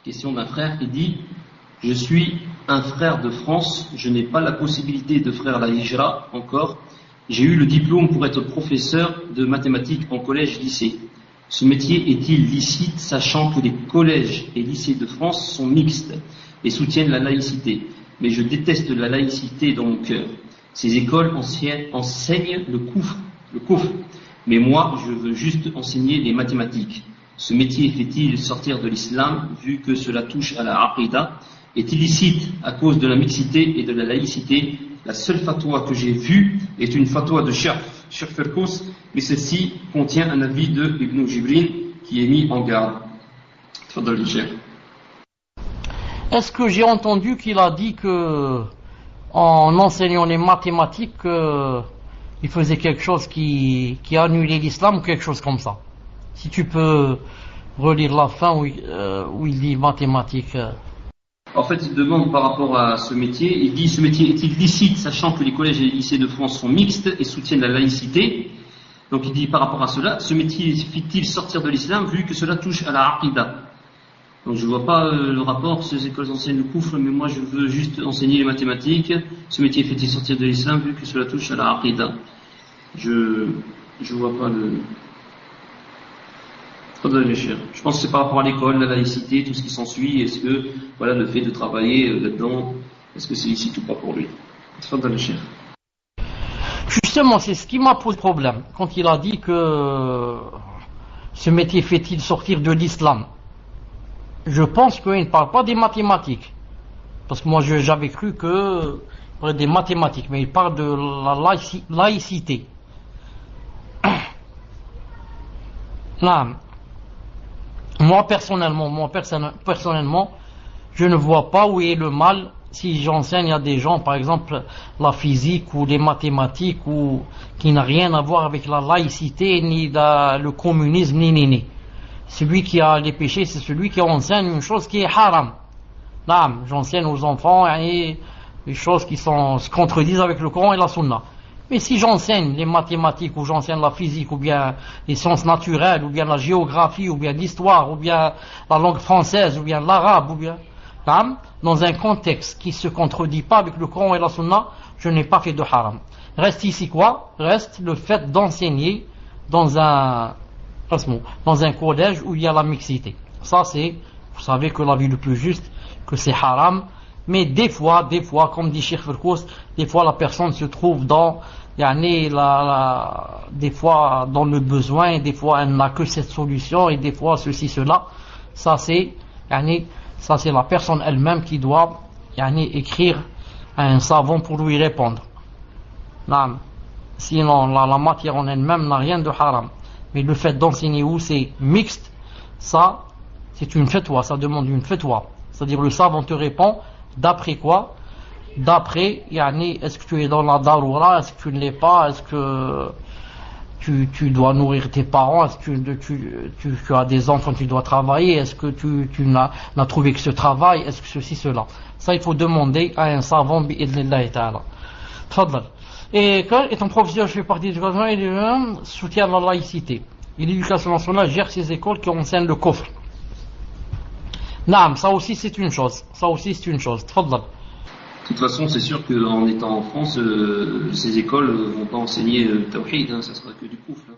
Question d'un frère qui dit: je suis un frère de France, je n'ai pas la possibilité de faire la hijra encore. J'ai eu le diplôme pour être professeur de mathématiques en collège-lycée. Ce métier est-il licite, sachant que les collèges et lycées de France sont mixtes et soutiennent la laïcité? Mais je déteste la laïcité dans mon cœur. Ces écoles enseignent le kufr. Mais moi, je veux juste enseigner les mathématiques. Ce métier fait-il sortir de l'islam, vu que cela touche à la aqida? Est illicite à cause de la mixité et de la laïcité? La seule fatwa que j'ai vue est une fatwa de Cheikh Ferkous, mais celle-ci contient un avis de Ibn Jibrin qui est mis en garde. Tfadal Cheikh. Est-ce que j'ai entendu qu'il a dit que en enseignant les mathématiques, il faisait quelque chose qui annulait l'islam ou quelque chose comme ça? Si tu peux relire la fin où il dit mathématiques. En fait, il demande par rapport à ce métier, il dit: ce métier est-il licite, sachant que les collèges et les lycées de France sont mixtes et soutiennent la laïcité? Donc il dit par rapport à cela, ce métier fait-il sortir de l'islam, vu que cela touche à la aqida? Donc je ne vois pas le rapport, ces écoles enseignent le kufr, mais moi je veux juste enseigner les mathématiques. Ce métier fait-il sortir de l'islam, vu que cela touche à la aqida? Je vois pas le... Je pense que c'est par rapport à l'école, la laïcité, tout ce qui s'ensuit. Est-ce que, voilà, le fait de travailler là-dedans, est-ce que c'est licite ou pas pour lui? Justement, c'est ce qui m'a posé problème quand il a dit que ce métier fait-il sortir de l'islam. Je pense qu'il ne parle pas des mathématiques, parce que moi j'avais cru que il parlait des mathématiques, mais il parle de la laïcité. Non. Moi personnellement, je ne vois pas où est le mal si j'enseigne à des gens, par exemple, la physique ou les mathématiques, ou qui n'a rien à voir avec la laïcité, ni le communisme, ni. Celui qui a les péchés, c'est celui qui enseigne une chose qui est haram. Non, j'enseigne aux enfants des choses qui se contredisent avec le Coran et la Sunna. Mais si j'enseigne les mathématiques, ou j'enseigne la physique, ou bien les sciences naturelles, ou bien la géographie, ou bien l'histoire, ou bien la langue française, ou bien l'arabe, ou bien dans un contexte qui ne se contredit pas avec le Coran et la Sunna, je n'ai pas fait de haram. Reste ici quoi? Reste le fait d'enseigner dans un collège où il y a la mixité. Ça c'est, vous savez que l'avis le plus juste, que c'est haram. Mais des fois, comme dit Cheikh Ferkous, des fois la personne se trouve des fois dans le besoin, des fois elle n'a que cette solution, et des fois ceci, cela. Ça c'est la personne elle-même qui doit écrire à un savant pour lui répondre. Non. Sinon la matière en elle-même n'a rien de haram. Mais le fait d'enseigner où c'est mixte, ça c'est une fatwa, ça demande une fatwa. C'est-à-dire le savant te répond d'après quoi? D'après, est-ce que tu es dans la daroura, est-ce que tu ne l'es pas, est-ce que tu dois nourrir tes parents, est-ce que tu as des enfants, tu dois travailler, est-ce que tu n'as trouvé que ce travail, est-ce que ceci, cela. Ça, il faut demander à un savant, bi'idhnillahi ta'ala. Tfadal. Et étant professeur, je fais partie du gouvernement, il soutient la laïcité. Et l'éducation nationale gère ces écoles qui enseignent le kufr. Naam, ça aussi c'est une chose. Tfadal. De toute façon, c'est sûr qu'en étant en France, ces écoles vont pas enseigner le tawhid, ça sera que du kufr.